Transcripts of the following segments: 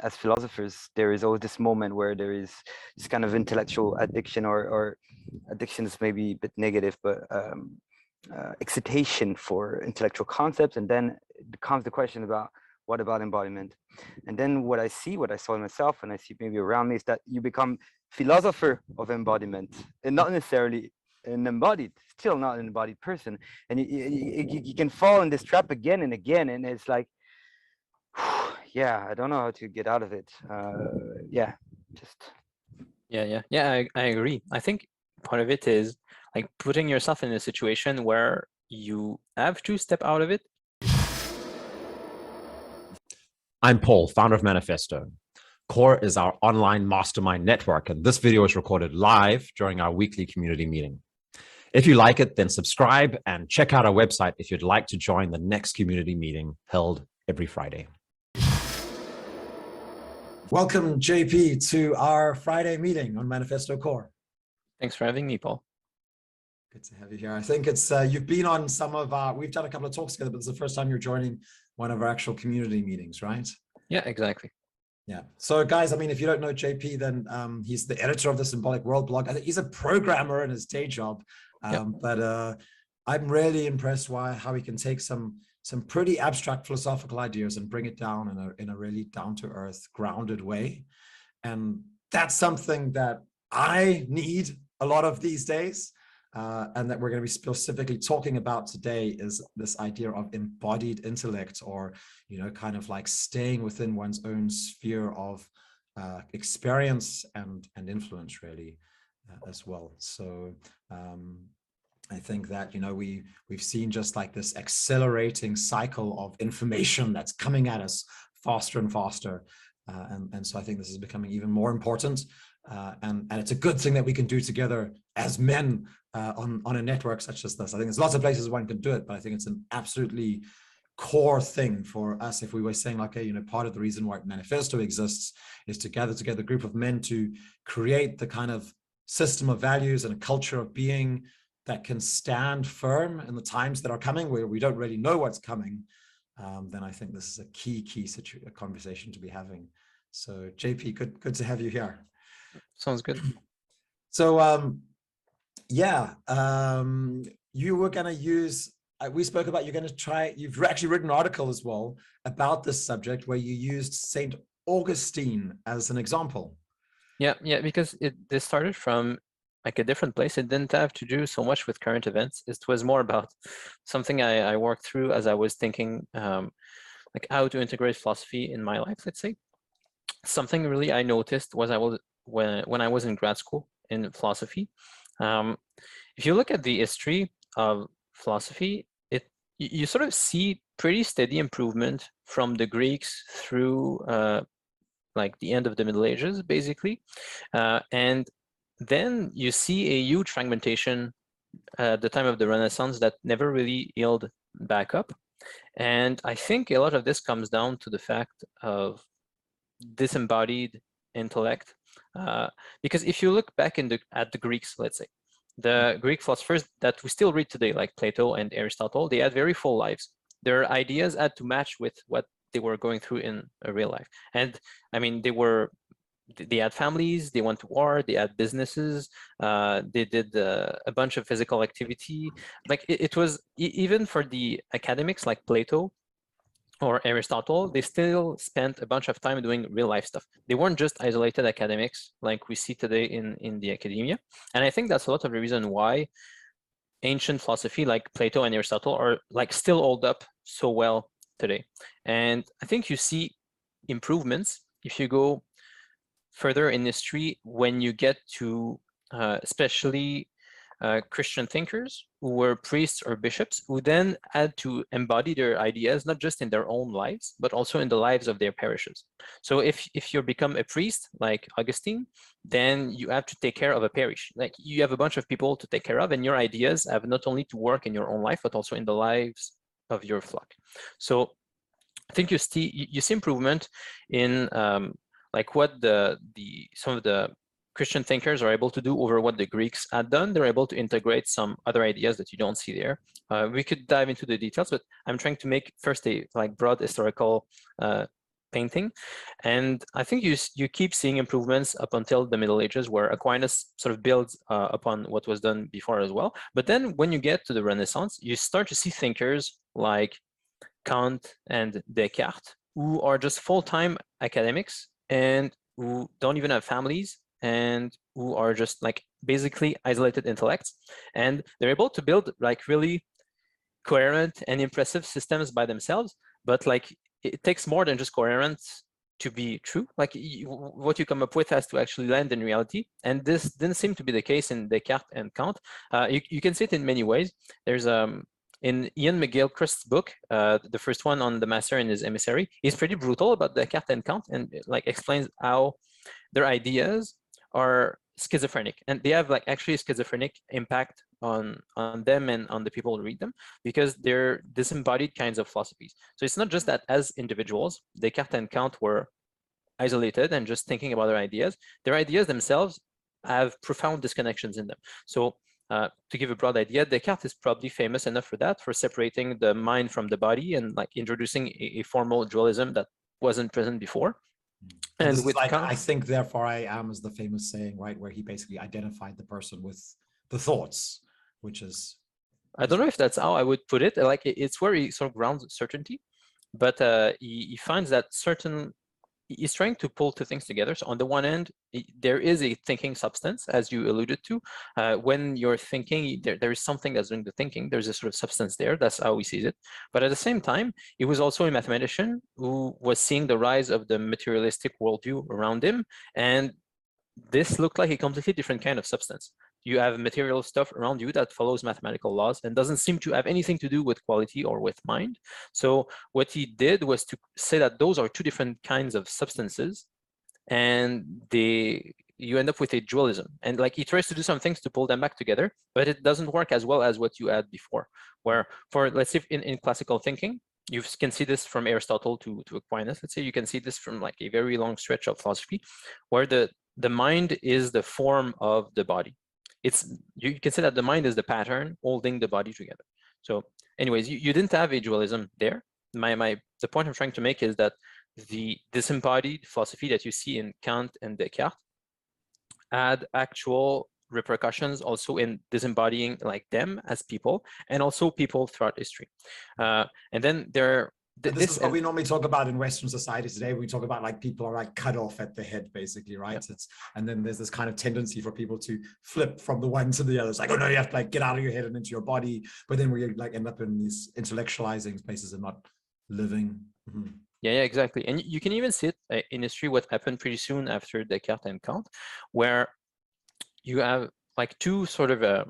as philosophers, there is always this moment where there is this kind of intellectual addiction, or addiction is maybe a bit negative, but excitation for intellectual concepts. And then it becomes the question about, what about embodiment? And then what I saw in myself, and I see maybe around me, is that you become philosopher of embodiment, and not necessarily still not an embodied person. And you can fall in this trap again and again, and it's like, yeah, I don't know how to get out of it. Yeah, just. I agree. I think part of it is like putting yourself in a situation where you have to step out of it. I'm Paul, founder of Manifesto. Core is our online mastermind network, and this video is recorded live during our weekly community meeting. If you like it, then subscribe and check out our website if you'd like to join the next community meeting held every Friday. Welcome, JP, to our Friday meeting on Manifesto Core. Thanks for having me, Paul. Good to have you here. I think it's you've been on some of our, we've done a couple of talks together, but it's the first time you're joining one of our actual community meetings, right? Yeah, exactly. Yeah. So guys, I mean, if you don't know JP, then he's the editor of the Symbolic World blog. I think he's a programmer in his day job, but I'm really impressed how he can take some pretty abstract philosophical ideas and bring it down in a really down-to-earth, grounded way. And that's something that I need a lot of these days. And that we're going to be specifically talking about today is this idea of embodied intellect, or, you know, kind of like staying within one's own sphere of experience and influence, really, as well. So I think that, you know, we've seen just like this accelerating cycle of information that's coming at us faster and faster. And so I think this is becoming even more important. And it's a good thing that we can do together as men on a network such as this. I think there's lots of places one can do it, but I think it's an absolutely core thing for us. If we were saying, like, okay, you know, part of the reason why Manifesto exists is to gather together a group of men to create the kind of system of values and a culture of being that can stand firm in the times that are coming, where we don't really know what's coming, then I think this is a key conversation to be having. So JP, good to have you here. Sounds good. So you were going to use, we spoke about, you're going to try, you've actually written an article as well about this subject where you used Saint Augustine as an example. Yeah, because this started from like a different place. It didn't have to do so much with current events. It was more about something I worked through as I was thinking like how to integrate philosophy in my life, let's say. Something really I noticed was when I was in grad school in philosophy. If you look at the history of philosophy, you sort of see pretty steady improvement from the Greeks through like the end of the Middle Ages, basically. And then you see a huge fragmentation at the time of the Renaissance that never really healed back up. And I think a lot of this comes down to the fact of disembodied intellect. Because if you look back at the Greeks, let's say, the Greek philosophers that we still read today, like Plato and Aristotle, they had very full lives. Their ideas had to match with what they were going through in a real life. And I mean, they had families, they went to war, they had businesses, they did a bunch of physical activity. Like it was, even for the academics like Plato or Aristotle, they still spent a bunch of time doing real life stuff. They weren't just isolated academics like we see today in the academia. And I think that's a lot of the reason why ancient philosophy like Plato and Aristotle are like still hold up so well today. And I think you see improvements if you go further in history when you get to especially Christian thinkers who were priests or bishops who then had to embody their ideas, not just in their own lives, but also in the lives of their parishes. So if you become a priest like Augustine, then you have to take care of a parish. Like you have a bunch of people to take care of, and your ideas have not only to work in your own life, but also in the lives of your flock. So I think you see improvement in like what some of the Christian thinkers are able to do over what the Greeks had done. They're able to integrate some other ideas that you don't see there. We could dive into the details, but I'm trying to make first a like broad historical painting. And I think you keep seeing improvements up until the Middle Ages, where Aquinas sort of builds upon what was done before as well. But then when you get to the Renaissance, you start to see thinkers like Kant and Descartes, who are just full-time academics and who don't even have families and who are just like basically isolated intellects. And they're able to build like really coherent and impressive systems by themselves, but like it takes more than just coherence to be true. Like what you come up with has to actually land in reality. And this didn't seem to be the case in Descartes and Kant. You can see it in many ways. There's in Ian McGilchrist's book, the first one on the master and his emissary, he's pretty brutal about Descartes and Kant and like explains how their ideas are schizophrenic, and they have like actually schizophrenic impact on them and on the people who read them, because they're disembodied kinds of philosophies. So it's not just that as individuals, Descartes and Kant were isolated and just thinking about their ideas themselves have profound disconnections in them. So to give a broad idea, Descartes is probably famous enough for that, for separating the mind from the body and like introducing a formal dualism that wasn't present before. And with like, Kant, I think, therefore I am, is the famous saying, right, where he basically identified the person with the thoughts, which is, I don't know if that's how I would put it. Like it's where he sort of grounds certainty, but he finds that he's trying to pull two things together. So on the one end, there is a thinking substance, as you alluded to. When you're thinking, there is something that's doing the thinking. There's a sort of substance there. That's how he sees it. But at the same time, he was also a mathematician who was seeing the rise of the materialistic worldview around him. And this looked like a completely different kind of substance. You have material stuff around you that follows mathematical laws and doesn't seem to have anything to do with quality or with mind. So what he did was to say that those are two different kinds of substances, and you end up with a dualism. And like he tries to do some things to pull them back together, but it doesn't work as well as what you had before. Where for, let's say in classical thinking, you can see this from Aristotle to Aquinas. Let's say you can see this from like a very long stretch of philosophy, where the mind is the form of the body. You can say that the mind is the pattern holding the body together. So anyways, you didn't have a dualism there. The point I'm trying to make is that the disembodied philosophy that you see in Kant and Descartes had actual repercussions also in disembodying like them as people, and also people throughout history. And then this is what we normally talk about in Western society today. We talk about like people are like cut off at the head, basically, right? Yeah. And then there's this kind of tendency for people to flip from the one to the other. It's like, oh no, you have to like get out of your head and into your body. But then we like end up in these intellectualizing spaces and not living. Mm-hmm. Yeah, exactly. And you can even see it in history, what happened pretty soon after Descartes and Kant, where you have like two sort of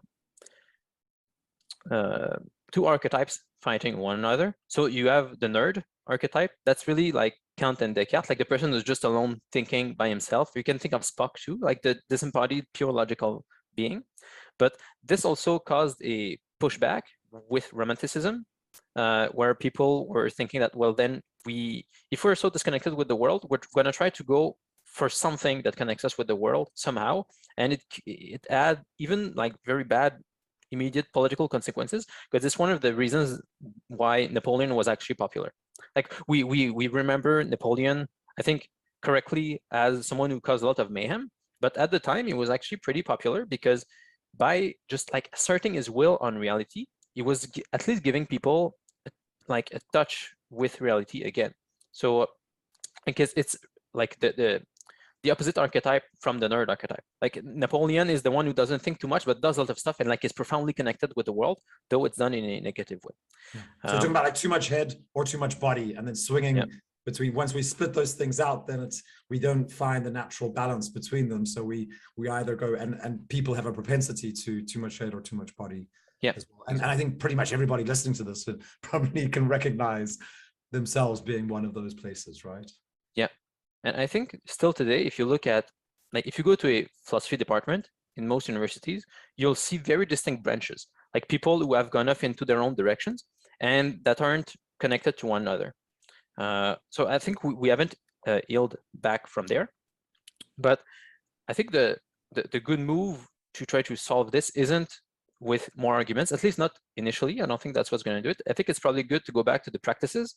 two archetypes fighting one another. So you have the nerd archetype. That's really like Kant and Descartes, like the person who's just alone thinking by himself. You can think of Spock too, like the disembodied pure logical being. But this also caused a pushback with Romanticism, where people were thinking that, well, then if we're so disconnected with the world, we're going to try to go for something that connects us with the world somehow. And it had even like very bad immediate political consequences, because it's one of the reasons why Napoleon was actually popular. Like we remember Napoleon, I think correctly, as someone who caused a lot of mayhem, but at the time he was actually pretty popular, because by just like asserting his will on reality, he was at least giving people like a touch with reality again. So because it's like the opposite archetype from the nerd archetype. Like Napoleon is the one who doesn't think too much, but does a lot of stuff and like is profoundly connected with the world, though it's done in a negative way. Yeah. So you're talking about like too much head or too much body, and then swinging between. Once we split those things out, then we don't find the natural balance between them. So we either go and people have a propensity to too much head or too much body. Yeah. As well. And I think pretty much everybody listening to this probably can recognize themselves being one of those places, right? Yeah. And I think still today, if you look at, like, if you go to a philosophy department in most universities, you'll see very distinct branches, like people who have gone off into their own directions and that aren't connected to one another. So I think we haven't healed back from there. But I think the good move to try to solve this isn't with more arguments, at least not initially. I don't think that's what's going to do it. I think it's probably good to go back to the practices,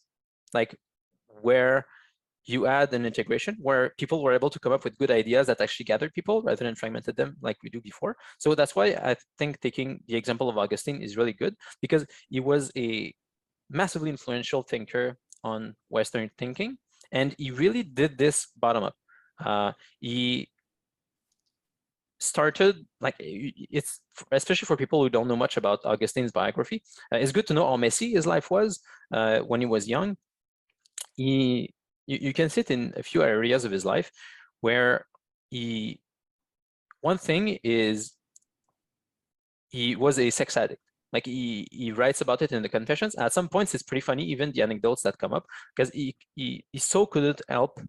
like where you add an integration where people were able to come up with good ideas that actually gathered people rather than fragmented them like we do before. So that's why I think taking the example of Augustine is really good, because he was a massively influential thinker on Western thinking, and he really did this bottom up. He started, like, it's especially for people who don't know much about Augustine's biography, it's good to know how messy his life was when he was young. You can see it in a few areas of his life where one thing is he was a sex addict. Like he writes about it in the Confessions. At some points, it's pretty funny, even the anecdotes that come up, because he so couldn't help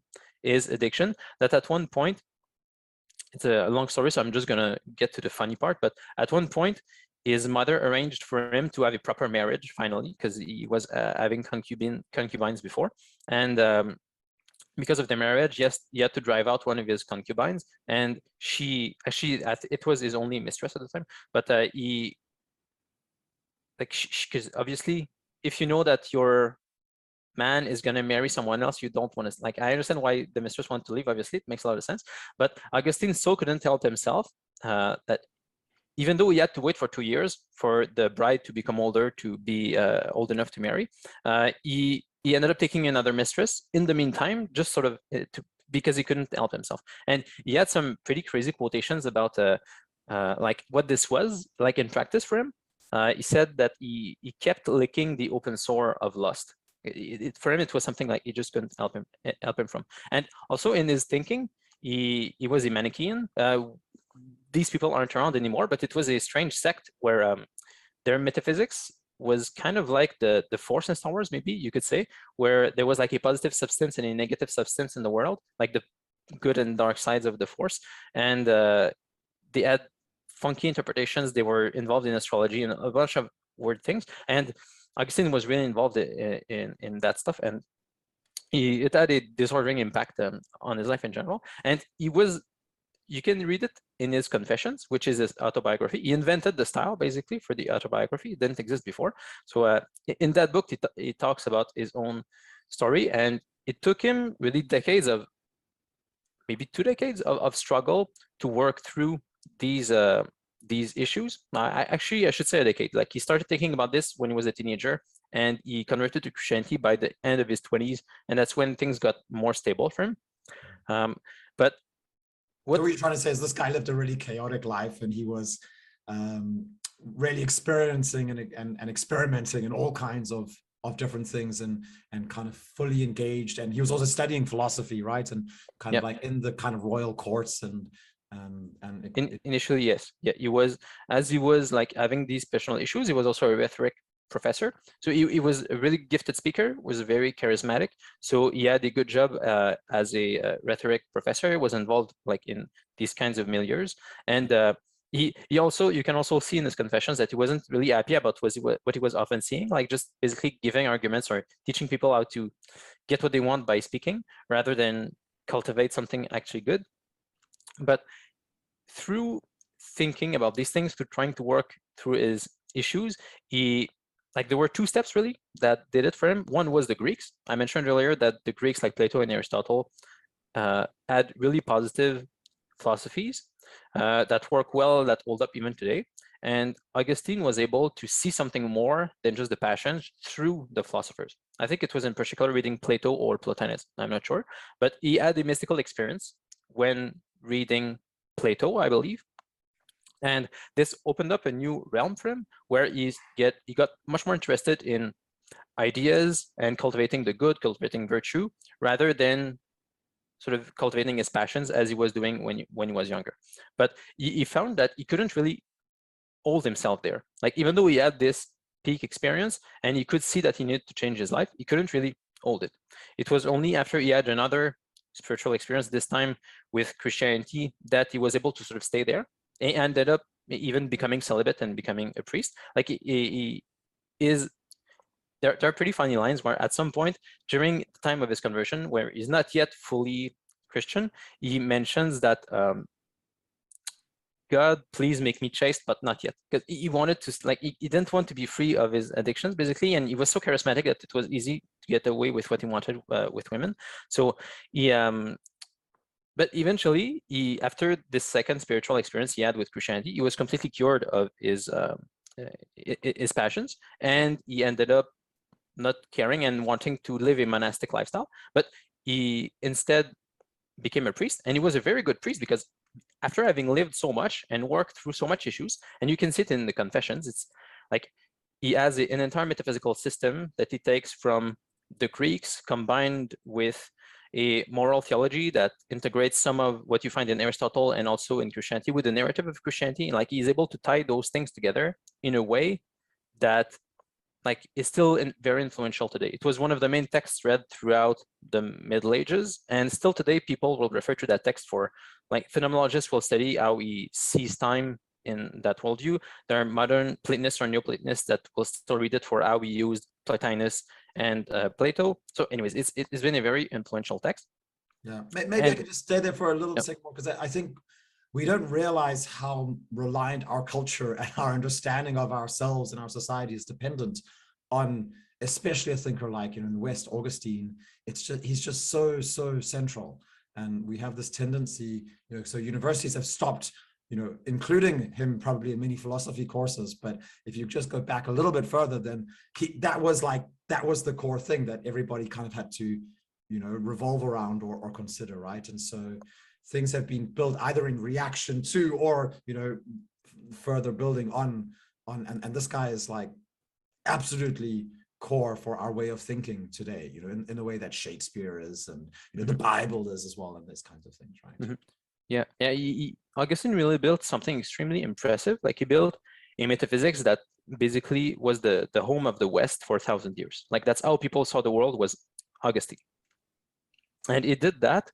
his addiction that at one point, it's a long story, so I'm just gonna get to the funny part, but at one point, his mother arranged for him to have a proper marriage finally, because he was having concubines before. And because of the marriage, yes, he had to drive out one of his concubines, and she actually, it was his only mistress at the time, but because obviously, if you know that your man is going to marry someone else, you don't want to, like, I understand why the mistress wanted to leave, obviously, it makes a lot of sense, but Augustine so couldn't help himself that even though he had to wait for 2 years for the bride to become older, to be old enough to marry, he ended up taking another mistress in the meantime, just sort of because he couldn't help himself. And he had some pretty crazy quotations about like what this was like in practice for him. He said that he kept licking the open sore of lust. For him, it was something like he just couldn't help him from. And also in his thinking, he was a Manichaean. These people aren't around anymore, but it was a strange sect where their metaphysics was kind of like the Force in Star Wars, maybe you could say, where there was like a positive substance and a negative substance in the world, like the good and dark sides of the Force. And they had funky interpretations. They were involved in astrology and a bunch of weird things. And Augustine was really involved in that stuff. And it had a disordering impact on his life in general. And he was, you can read it in his Confessions, which is his autobiography. He invented the style, basically, for the autobiography. It didn't exist before. So in that book, he talks about his own story. And it took him really decades of, maybe 2 decades of struggle to work through these issues. I should say a decade. Like, he started thinking about this when he was a teenager, and he converted to Christianity by the end of his 20s. And that's when things got more stable for him. But what you're trying to say is this guy lived a really chaotic life, and he was really experiencing and experimenting in all kinds of different things, and kind of fully engaged. And he was also studying philosophy, right? And kind of like in the kind of royal courts initially, yes. Yeah, he was, as he was like having these personal issues, he was also a rhetoric professor. So he was a really gifted speaker, was very charismatic. So he had a good job as a rhetoric professor. He was involved like in these kinds of milieus. And he also, you can also see in his Confessions that he wasn't really happy about what he was often seeing, like just basically giving arguments or teaching people how to get what they want by speaking rather than cultivate something actually good. But through thinking about these things, through trying to work through his issues, there were 2 steps really that did it for him. One was the Greeks. I mentioned earlier that the Greeks, like Plato and Aristotle, had really positive philosophies that work well, that hold up even today. And Augustine was able to see something more than just the passions through the philosophers. I think it was in particular reading Plato or Plotinus, I'm not sure, but he had a mystical experience when reading Plato, I believe. And this opened up a new realm for him, where he got much more interested in ideas and cultivating the good, cultivating virtue, rather than sort of cultivating his passions as he was doing when he was younger. But he found that he couldn't really hold himself there. Like, even though he had this peak experience and he could see that he needed to change his life, he couldn't really hold it. It was only after he had another spiritual experience, this time with Christianity, that he was able to sort of stay there. He ended up even becoming celibate and becoming a priest. Like, there are pretty funny lines where at some point during the time of his conversion, where he's not yet fully Christian, he mentions that God, please make me chaste, but not yet, because he wanted to, like, he didn't want to be free of his addictions, basically, and he was so charismatic that it was easy get away with what he wanted with women. So he, but eventually, after this second spiritual experience he had with Christianity, he was completely cured of his passions, and he ended up not caring and wanting to live a monastic lifestyle. But he instead became a priest, and he was a very good priest because after having lived so much and worked through so much issues, and you can see it in the Confessions, it's like he has an entire metaphysical system that he takes from the Greeks combined with a moral theology that integrates some of what you find in Aristotle and also in Christianity with the narrative of Christianity. And like he's able to tie those things together in a way that like is still very influential today. It was one of the main texts read throughout the Middle Ages, and still today people will refer to that text for, like, phenomenologists will study how he sees time in that worldview. There are modern Platonists or Neoplatonists that will still read it for how he used Plotinus and Plato. So anyways, it's been a very influential text. Yeah, maybe I could just stay there for a little second more, because I think we don't realize how reliant our culture and our understanding of ourselves and our society is dependent on, especially a thinker like, in the West, Augustine. It's just, he's just so central. And we have this tendency, so universities have stopped, including him probably in many philosophy courses. But if you just go back a little bit further, then that was the core thing that everybody kind of had to, revolve around or consider, right? And so things have been built either in reaction to, or, further building on, and this guy is like absolutely core for our way of thinking today, in a way that Shakespeare is, and the Bible is as well, and these kinds of things, right? Yeah, Augustine really built something extremely impressive. Like he built a metaphysics that basically was the home of the West for 1,000 years. Like that's how people saw the world, was Augustine. And he did that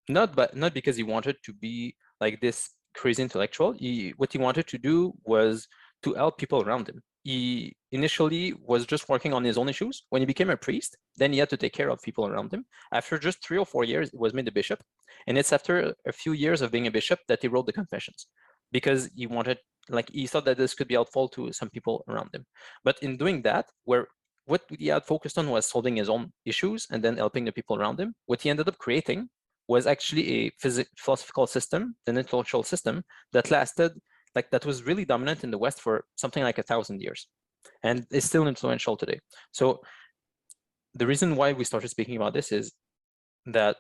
not because he wanted to be like this crazy intellectual. What he wanted to do was to help people around him. He initially was just working on his own issues. When he became a priest, then he had to take care of people around him. After just 3 or 4 years, he was made a bishop. And it's after a few years of being a bishop that he wrote the Confessions, because he wanted, like, he thought that this could be helpful to some people around him. But in doing that, what he had focused on was solving his own issues and then helping the people around him. What he ended up creating was actually a philosophical system, an intellectual system that lasted, like, that was really dominant in the West for something like 1,000 years, and is still influential today. So the reason why we started speaking about this is that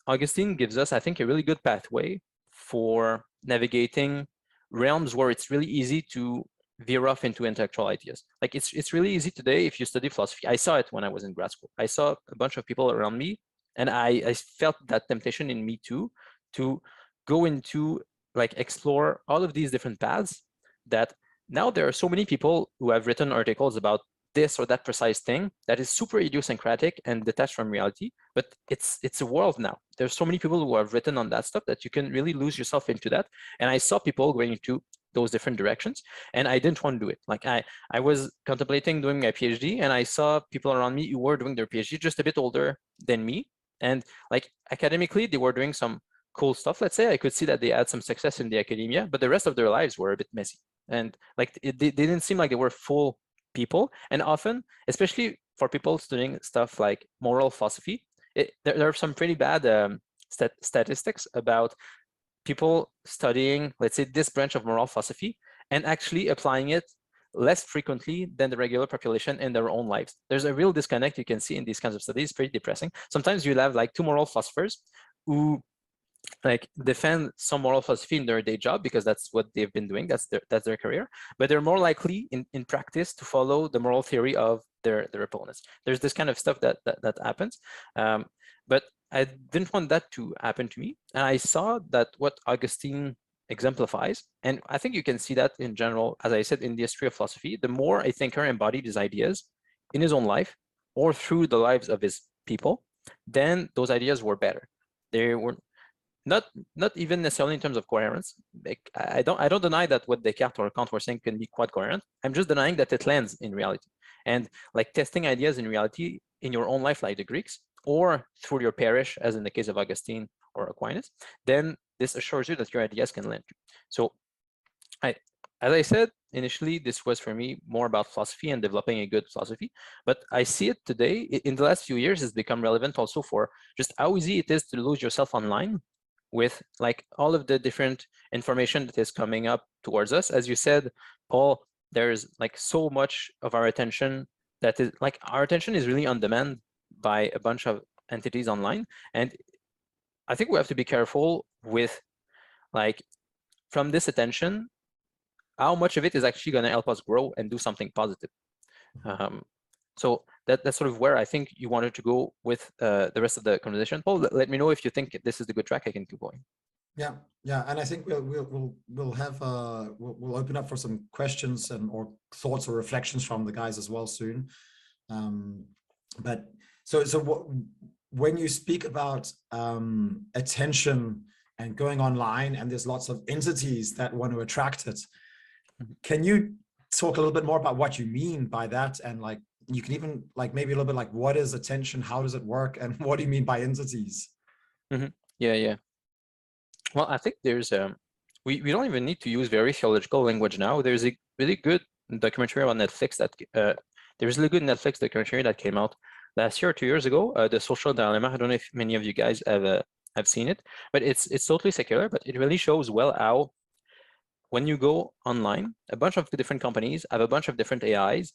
Augustine gives us, I think, a really good pathway for navigating realms where it's really easy to veer off into intellectual ideas. Like it's really easy today if you study philosophy. I saw it when I was in grad school. I saw a bunch of people around me, and I felt that temptation in me too, to go into, like, explore all of these different paths. That now there are so many people who have written articles about this or that precise thing that is super idiosyncratic and detached from reality, but it's a world now. There's so many people who have written on that stuff that you can really lose yourself into that. And I saw people going into those different directions, and I didn't want to do it. Like I was contemplating doing my PhD, and I saw people around me who were doing their PhD just a bit older than me, and like academically they were doing some cool stuff. Let's say I could see that they had some success in the academia, but the rest of their lives were a bit messy, and like they didn't seem like they were full people. And often, especially for people studying stuff like moral philosophy, there are some pretty bad statistics about people studying, let's say, this branch of moral philosophy and actually applying it less frequently than the regular population in their own lives. There's a real disconnect you can see in these kinds of studies. Pretty depressing. Sometimes you'll have like 2 moral philosophers who like defend some moral philosophy in their day job because that's what they've been doing, that's their career, but they're more likely in practice to follow the moral theory of their opponents. There's this kind of stuff that happens, but I didn't want that to happen to me. And I saw that what Augustine exemplifies, and I think you can see that in general, as I said, in the history of philosophy, the more a thinker embodied his ideas in his own life or through the lives of his people, then those ideas were better. They were not even necessarily in terms of coherence. Like, I don't deny that what Descartes or Kant were saying can be quite coherent. I'm just denying that it lands in reality. And like testing ideas in reality in your own life, like the Greeks, or through your parish, as in the case of Augustine or Aquinas, then this assures you that your ideas can land you. So as I said, initially, this was for me more about philosophy and developing a good philosophy. But I see it today, in the last few years, it's become relevant also for just how easy it is to lose yourself online with like all of the different information that is coming up towards us. As you said, Paul, there's like so much of our attention that is like our attention is really on demand by a bunch of entities online. And I think we have to be careful with like from this attention, how much of it is actually going to help us grow and do something positive. So that's sort of where I think you wanted to go with the rest of the conversation. Paul, let me know if you think this is the good track. I can keep going. Yeah, and I think we'll have we'll open up for some questions or thoughts or reflections from the guys as well soon. But when you speak about attention and going online, and there's lots of entities that want to attract it, can you talk a little bit more about what you mean by that? And like, you can even like maybe a little bit like, what is attention? How does it work? And what do you mean by entities? Yeah. Well, I think there's we don't even need to use very theological language now. There's a really good documentary on Netflix that there's a really good Netflix documentary that came out last year or 2 years ago, The Social Dilemma. I don't know if many of you guys have seen it, but it's totally secular, but it really shows well how when you go online, a bunch of the different companies have a bunch of different AIs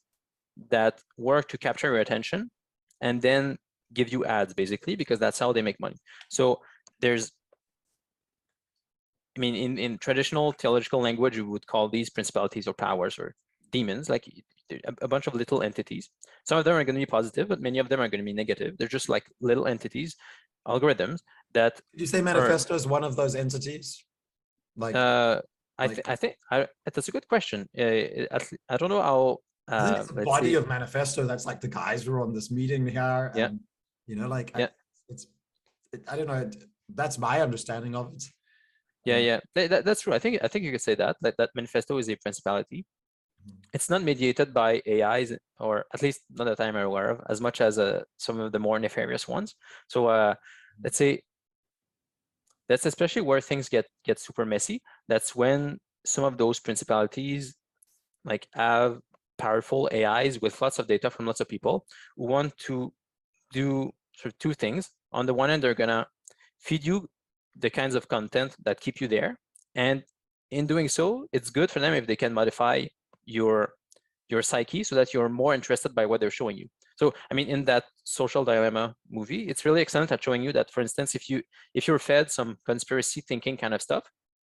that work to capture your attention and then give you ads, basically, because that's how they make money. So there's, I mean, in traditional theological language, you would call these principalities or powers or demons, like a bunch of little entities. Some of them are going to be positive, but many of them are going to be negative. They're just like little entities, algorithms that. Did you say manifesto is one of those entities? Like, I think that's a good question. I don't know how. I think it's the body of manifesto. That's like the guys who are on this meeting here. Yeah. And, you know, like, yeah. I don't know. That's my understanding of it. Yeah. That's true. I think you could say that manifesto is a principality. It's not mediated by AIs, or at least not that I'm aware of, as much as some of the more nefarious ones. So let's say that's especially where things get super messy. That's when some of those principalities like have powerful AIs with lots of data from lots of people who want to do sort of two things. On the one hand, they're gonna feed you the kinds of content that keep you there, and in doing so, it's good for them if they can modify your psyche so that you're more interested by what they're showing you. So, I mean, in that Social Dilemma movie, it's really excellent at showing you that, for instance, if you're fed some conspiracy thinking kind of stuff,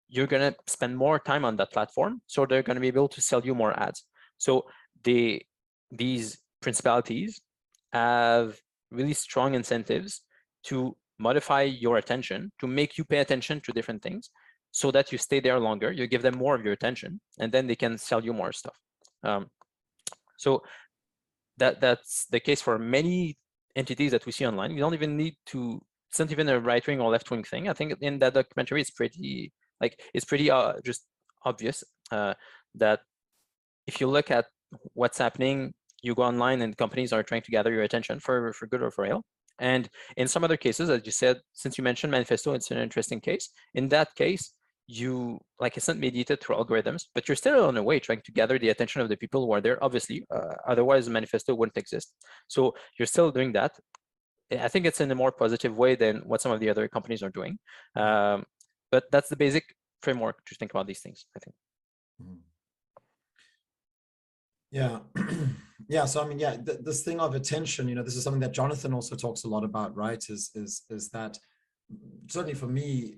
you're gonna spend more time on that platform, so they're gonna be able to sell you more ads. So these principalities have really strong incentives to modify your attention, to make you pay attention to different things, so that you stay there longer, you give them more of your attention, and then they can sell you more stuff. So that's the case for many entities that we see online. We don't even need to, it's not even a right-wing or left-wing thing. I think in that documentary, it's pretty just obvious that if you look at what's happening, you go online and companies are trying to gather your attention for good or for ill. And in some other cases, as you said, since you mentioned manifesto, it's an interesting case. In that case, it's not mediated through algorithms, but you're still on a way trying to gather the attention of the people who are there, obviously, otherwise the manifesto wouldn't exist. So you're still doing that. I think it's in a more positive way than what some of the other companies are doing. But that's the basic framework to think about these things, I think. Yeah. Yeah. So, I mean, yeah, this thing of attention, you know, this is something that Jonathan also talks a lot about, right? Is that certainly for me,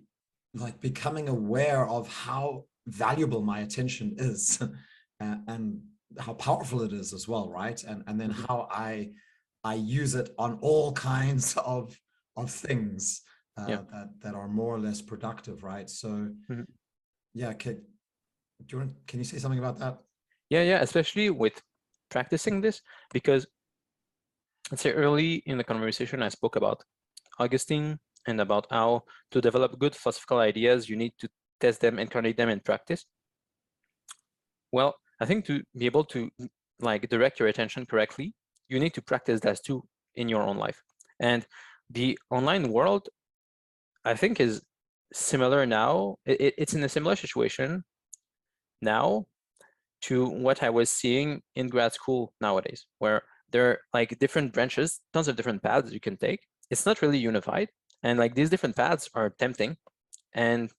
like becoming aware of how valuable my attention is and how powerful it is as well, right? And then how I use it on all kinds of things that are more or less productive, right? So yeah, can you say something about that? Yeah, especially with practicing this, because let's say early in the conversation, I spoke about Augustine and about how to develop good philosophical ideas, you need to test them, incarnate them in practice. Well, I think to be able to like direct your attention correctly, you need to practice that too in your own life. And the online world, I think, is similar now. It's in a similar situation now to what I was seeing in grad school nowadays, where there are like different branches, tons of different paths you can take. It's not really unified. And like these different paths are tempting. And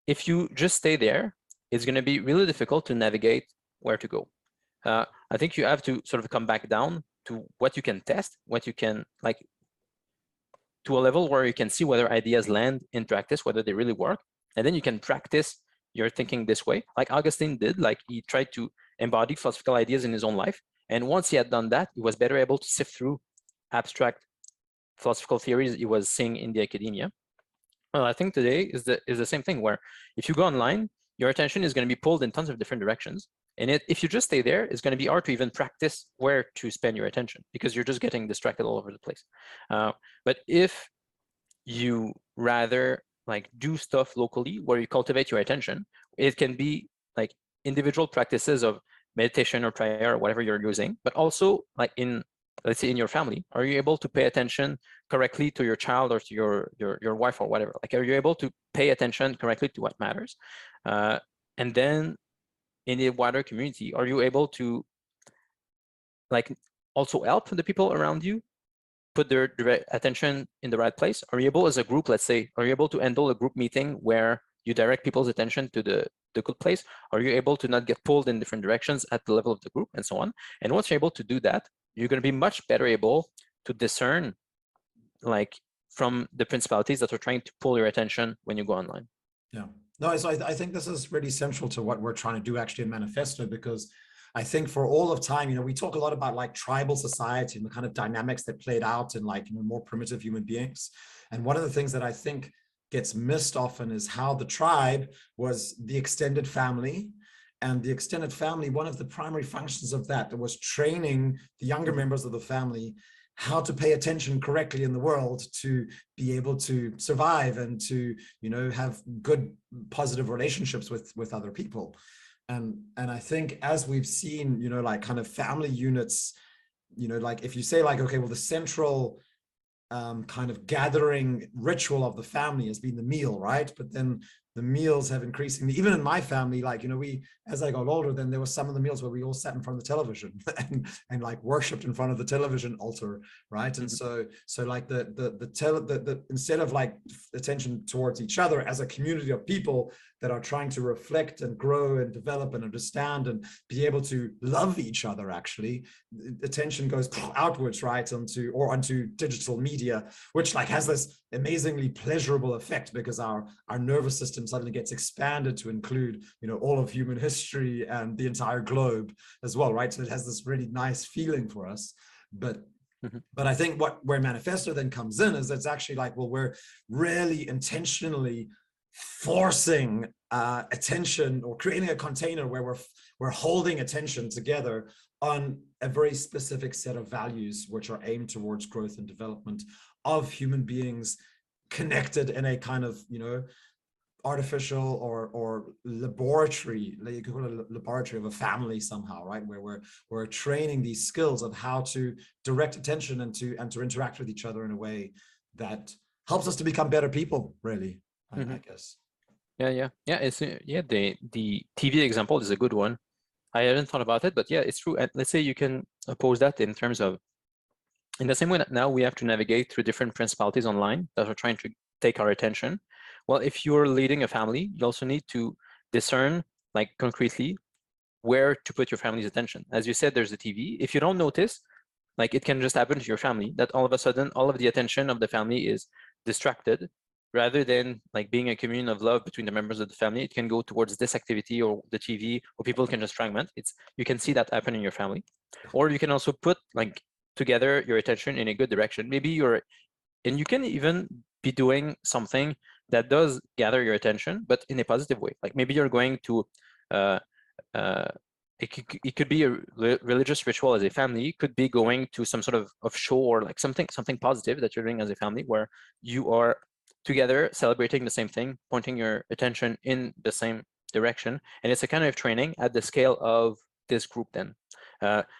if you just stay there, it's going to be really difficult to navigate where to go. I think you have to sort of come back down to what you can test, what you can like, to a level where you can see whether ideas land in practice, whether they really work. And then you can practice your thinking this way. Like Augustine did, like he tried to embody philosophical ideas in his own life. And once he had done that, he was better able to sift through abstract philosophical theories he was seeing in the academia. Well, I think today is the same thing, where if you go online, your attention is going to be pulled in tons of different directions. And if you just stay there, it's going to be hard to even practice where to spend your attention, because you're just getting distracted all over the place. But if you rather like do stuff locally where you cultivate your attention, it can be like individual practices of meditation or prayer or whatever you're using, but also like in, let's say in your family, are you able to pay attention correctly to your child or to your wife or whatever? Like, are you able to pay attention correctly to what matters? And then in the wider community, are you able to like also help the people around you put their direct attention in the right place? Are you able as a group, let's say, are you able to handle a group meeting where you direct people's attention to the good place? Are you able to not get pulled in different directions at the level of the group and so on? And once you're able to do that, you're going to be much better able to discern like from the principalities that are trying to pull your attention when you go online. Yeah, no, so I think this is really central to what we're trying to do actually in Manifesto, because I think for all of time, you know, we talk a lot about like tribal society and the kind of dynamics that played out in like, you know, more primitive human beings. And one of the things that I think gets missed often is how the tribe was the extended family. And the extended family, one of the primary functions of that was training the younger members of the family how to pay attention correctly in the world to be able to survive and to, you know, have good, positive relationships with other people. And I think as we've seen, you know, like kind of family units, you know, like if you say like, okay, well, the central kind of gathering ritual of the family has been the meal, right? But then the meals have increasingly, even in my family, like, you know, as I got older, then there were some of the meals where we all sat in front of the television and like worshipped in front of the television altar, right? And so like the instead of like attention towards each other as a community of people that are trying to reflect and grow and develop and understand and be able to love each other, actually, attention goes outwards, right, onto digital media, which like has this amazingly pleasurable effect because our nervous system suddenly gets expanded to include, you know, all of human history and the entire globe as well, right? So it has this really nice feeling for us. But I think where Manifesto then comes in is it's actually like, well, we're really intentionally forcing attention or creating a container where we're holding attention together on a very specific set of values which are aimed towards growth and development of human beings connected in a kind of, you know, artificial or laboratory, like you could call it a laboratory of a family somehow, right? Where we're training these skills of how to direct attention and to interact with each other in a way that helps us to become better people, really, I guess. Yeah. It's the TV example is a good one. I hadn't thought about it, but yeah, it's true. And let's say you can oppose that in terms of, in the same way that now we have to navigate through different principalities online that are trying to take our attention. Well, if you're leading a family, you also need to discern, like concretely, where to put your family's attention. As you said, there's the TV. If you don't notice, like it can just happen to your family that all of a sudden, all of the attention of the family is distracted. Rather than like being a communion of love between the members of the family, it can go towards this activity or the TV, or people can just fragment. You can see that happen in your family. Or you can also put like together your attention in a good direction. Maybe and you can even be doing something that does gather your attention, but in a positive way. Like maybe you're going to, it could be a religious ritual as a family. It could be going to some sort of show or like something positive that you're doing as a family where you are together celebrating the same thing, pointing your attention in the same direction. And it's a kind of training at the scale of this group then.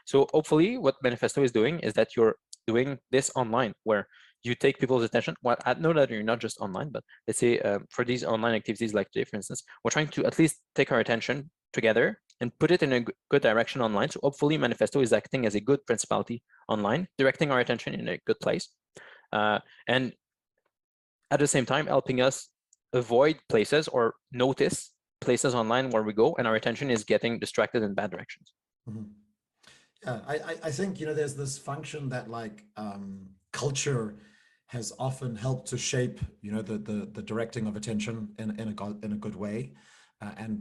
So hopefully what Manifesto is doing is that you're doing this online where you take people's attention. Well, I know that you're not just online, but let's say for these online activities like today, for instance, we're trying to at least take our attention together and put it in a good direction online. So hopefully Manifesto is acting as a good principality online, directing our attention in a good place. And at the same time, helping us avoid places or notice places online where we go and our attention is getting distracted in bad directions. Mm-hmm. Yeah, I think, you know, there's this function that like culture has often helped to shape, you know, the directing of attention in a good way.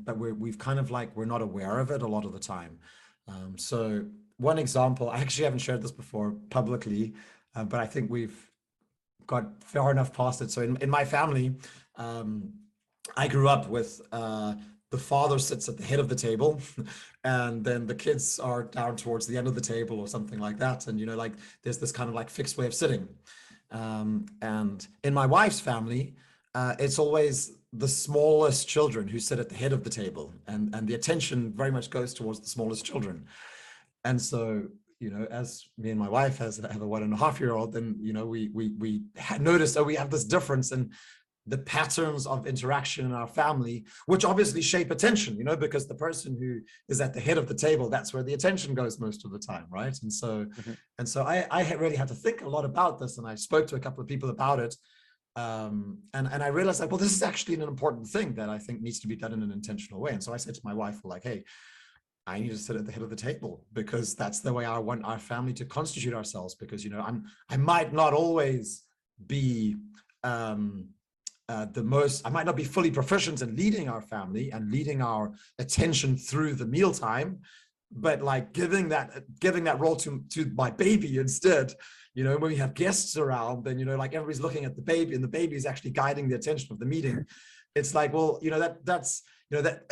But we've kind of like, we're not aware of it a lot of the time. So one example, I actually haven't shared this before publicly, but I think we've got far enough past it. So in my family, I grew up with the father sits at the head of the table and then the kids are down towards the end of the table or something like that. And, you know, like there's this kind of like fixed way of sitting. And in my wife's family, it's always the smallest children who sit at the head of the table, and the attention very much goes towards the smallest children. And so, you know, as me and my wife have a 1.5-year-old, then, you know, we noticed that we have this difference in the patterns of interaction in our family, which obviously shape attention, you know, because the person who is at the head of the table, that's where the attention goes most of the time, right? And so, and so I really had to think a lot about this, and I spoke to a couple of people about it, and I realized like, well, this is actually an important thing that I think needs to be done in an intentional way. And so I said to my wife, like, hey, I need to sit at the head of the table because that's the way I want our family to constitute ourselves. Because, you know, I might not always be I might not be fully proficient in leading our family and leading our attention through the mealtime, but like giving that role to my baby instead. You know, when we have guests around, then, you know, like everybody's looking at the baby and the baby is actually guiding the attention of the meeting. It's like, well, you know, that's you know, that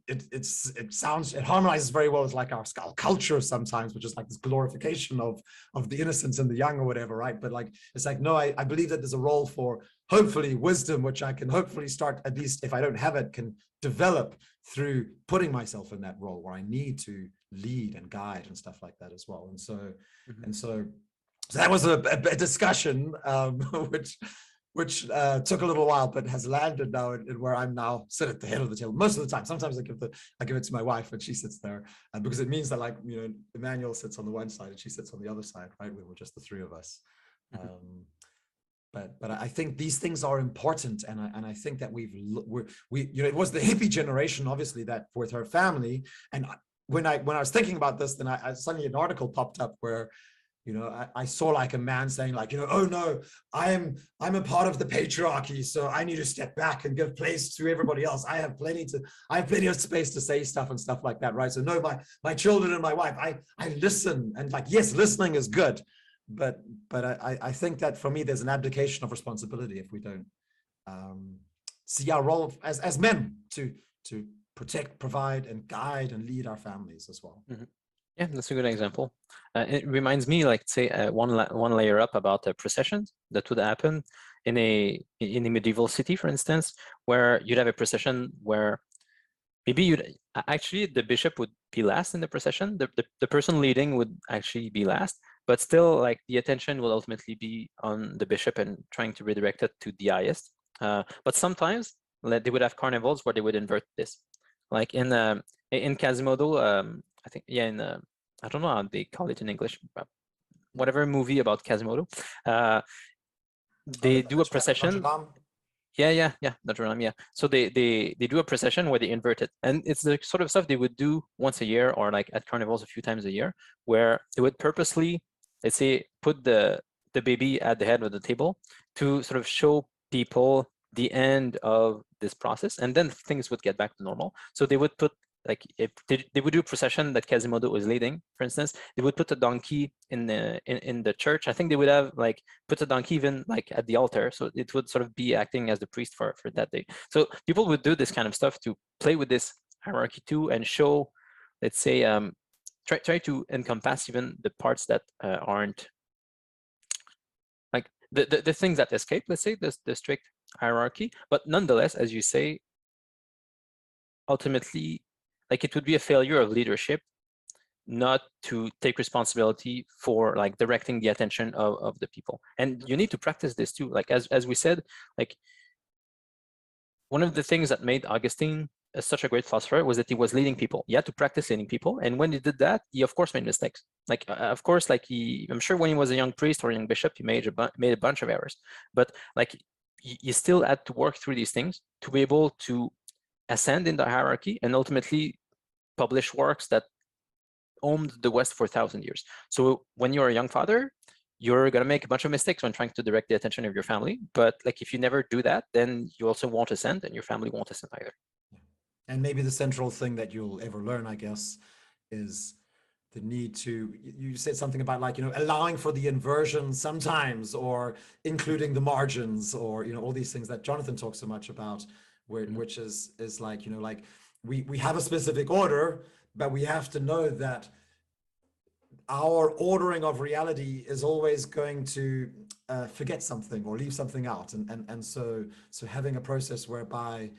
it harmonizes very well with like our culture sometimes, which is like this glorification of the innocence and the young or whatever, right? But like, it's like, no, I believe that there's a role for hopefully wisdom, which I can hopefully start, at least if I don't have it, can develop through putting myself in that role where I need to lead and guide and stuff like that as well. And so, so that was a discussion, which took a little while, but has landed now in where I'm now sit at the head of the table most of the time. Sometimes I give it to my wife and she sits there, because it means that, like, you know, Emmanuel sits on the one side and she sits on the other side, right? We were just the three of us. But I think these things are important, and I think that we you know, it was the hippie generation, obviously, that with her family. And when I was thinking about this, then I suddenly an article popped up where, you know, I saw like a man saying, like, you know, oh no, I'm a part of the patriarchy, so I need to step back and give place to everybody else. I have plenty of space to say stuff and stuff like that, right? So no, my children and my wife, I listen, and like, yes, listening is good, but I think that for me, there's an abdication of responsibility if we don't see our role as men to protect, provide, and guide and lead our families as well. Yeah, that's a good example. It reminds me, like, say, one layer up about processions that would happen in a medieval city, for instance, where you'd have a procession where maybe actually the bishop would be last in the procession. The person leading would actually be last, but still, like, the attention will ultimately be on the bishop and trying to redirect it to the highest. But sometimes they would have carnivals where they would invert this, like in Quasimodo. I think, yeah, I don't know how they call it in English, but whatever movie about Quasimodo, they do a procession. Yeah, Notre Dame, yeah. So they do a procession where they invert it, and it's the sort of stuff they would do once a year, or like at carnivals a few times a year, where they would purposely, let's say, put the baby at the head of the table to sort of show people the end of this process, and then things would get back to normal. So they would put, like, if they would do a procession that Quasimodo was leading, for instance, they would put a donkey in the church. I think they would have, like, put a donkey even, like, at the altar, so it would sort of be acting as the priest for that day. So people would do this kind of stuff to play with this hierarchy too, and show, let's say, try to encompass even the parts that aren't, like, the things that escape, let's say, the strict hierarchy, but nonetheless, as you say, ultimately, like, it would be a failure of leadership not to take responsibility for, like, directing the attention of the people. And you need to practice this too. Like, as we said, like, one of the things that made Augustine such a great philosopher was that he was leading people. He had to practice leading people, and when he did that, he of course made mistakes. Like of course, like I'm sure when he was a young priest or a young bishop, he made a bunch of errors. But like he still had to work through these things to be able to ascend in the hierarchy and ultimately publish works that owned the West for 1,000 years. So when you're a young father, you're going to make a bunch of mistakes when trying to direct the attention of your family. But like if you never do that, then you also won't ascend and your family won't ascend either. And maybe the central thing that you'll ever learn, I guess, is the need to, you said something about like, you know, allowing for the inversion sometimes, or including the margins, or, you know, all these things that Jonathan talks so much about, where, which is like, you know, like we have a specific order, but we have to know that our ordering of reality is always going to forget something or leave something out. And so having a process whereby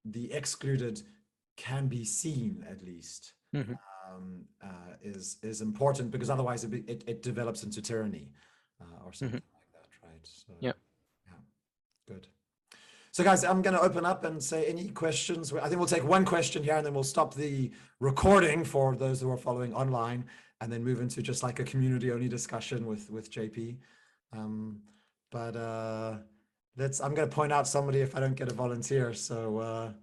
the excluded can be seen, at least, is important, because otherwise it develops into tyranny or something like that, right? So, yeah, good. So guys, I'm going to open up and say any questions. I think we'll take one question here, and then we'll stop the recording for those who are following online, and then move into just like a community-only discussion with JP. I'm going to point out somebody if I don't get a volunteer. So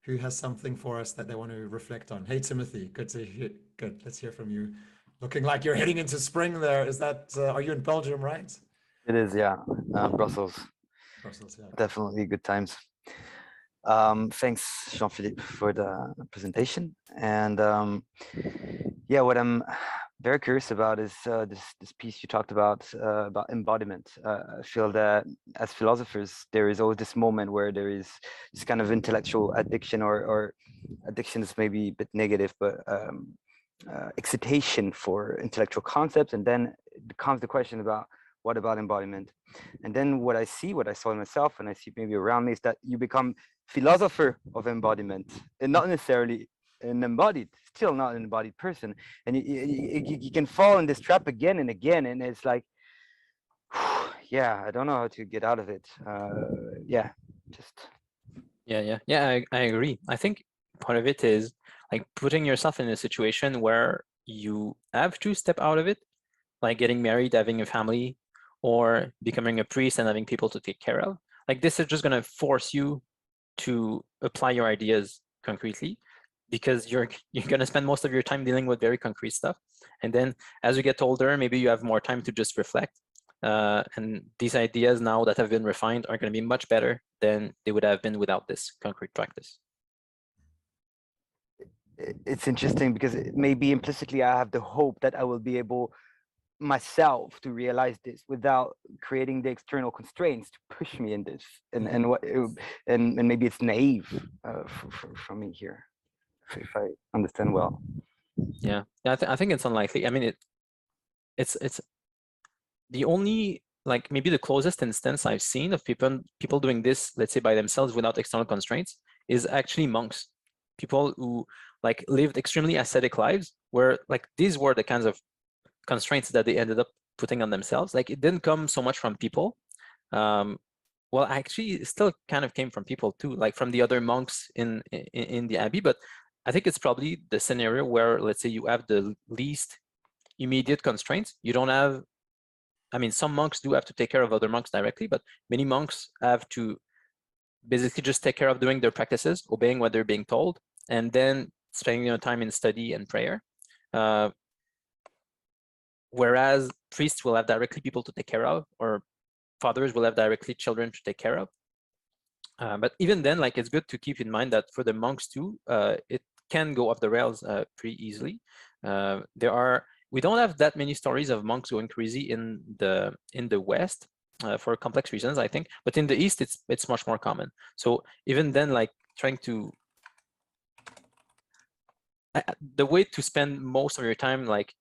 who has something for us that they want to reflect on? Hey, Timothy, good to hear. Good, let's hear from you. Looking like you're heading into spring there. Is that, are you in Belgium, right? It is, yeah. Brussels. Brussels, yeah. Definitely good times. Thanks, Jean-Philippe, for the presentation. And yeah, what I'm very curious about is this piece you talked about embodiment. I feel that as philosophers, there is always this moment where there is this kind of intellectual addiction, or addiction is maybe a bit negative, but excitation for intellectual concepts. And then comes the question about, what about embodiment? And then what I saw in myself, and I see maybe around me, is that you become philosopher of embodiment, and not necessarily still not an embodied person. And you can fall in this trap again and again, and it's like, yeah, I don't know how to get out of it. Yeah, I agree. I think part of it is like putting yourself in a situation where you have to step out of it, like getting married, having a family, or becoming a priest and having people to take care of. Like this is just going to force you to apply your ideas concretely, because you're going to spend most of your time dealing with very concrete stuff. And then as you get older, maybe you have more time to just reflect. And these ideas now that have been refined are going to be much better than they would have been without this concrete practice. it's interesting, because maybe implicitly I have the hope that I will be able myself to realize this without creating the external constraints to push me in this, and maybe it's naive from me here, if I understand well. Yeah, I think it's unlikely. I mean, it's the only, like, maybe the closest instance I've seen of people doing this, let's say by themselves without external constraints, is actually monks. People who like lived extremely ascetic lives, where like these were the kinds of constraints that they ended up putting on themselves. Like it didn't come so much from people. Well, actually, it still kind of came from people too, like from the other monks in the abbey. But I think it's probably the scenario where, let's say, you have the least immediate constraints. You don't have, I mean, some monks do have to take care of other monks directly, but many monks have to basically just take care of doing their practices, obeying what they're being told, and then spending time in study and prayer. Whereas priests will have directly people to take care of, or fathers will have directly children to take care of. But even then, like, it's good to keep in mind that for the monks too, it can go off the rails pretty easily. We don't have that many stories of monks going crazy in the West for complex reasons, I think. But in the East, it's much more common. So even then, like trying to the way to spend most of your time, like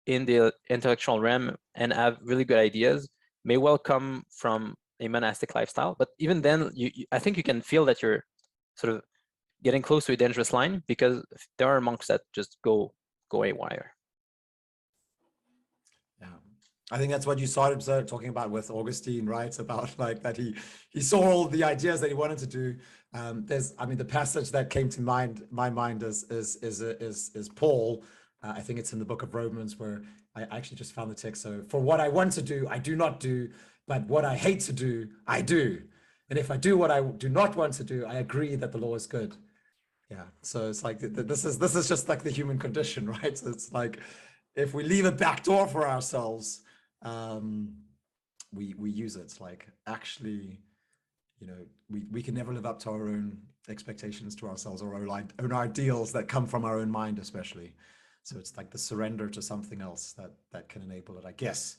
in the intellectual realm and have really good ideas, may well come from a monastic lifestyle. But even then, I think you can feel that you're sort of getting close to a dangerous line, because there are monks that just go haywire. Yeah, I think that's what you started talking about with Augustine, right? About like that he saw all the ideas that he wanted to do. I mean, the passage that came to my mind is Paul. I think it's in the book of Romans, where I actually just found the text. So, for what I want to do, I do not do, but what I hate to do, I do. And if I do what I do not want to do, I agree that the law is good. Yeah. So it's like this is just like the human condition, right? So it's like if we leave a back door for ourselves, we use it. Like actually, you know, we can never live up to our own expectations to ourselves or our own ideals that come from our own mind, especially. So it's like the surrender to something else that can enable it, I guess.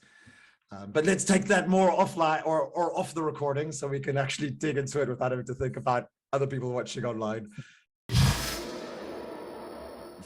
But let's take that more offline or off the recording, so we can actually dig into it without having to think about other people watching online.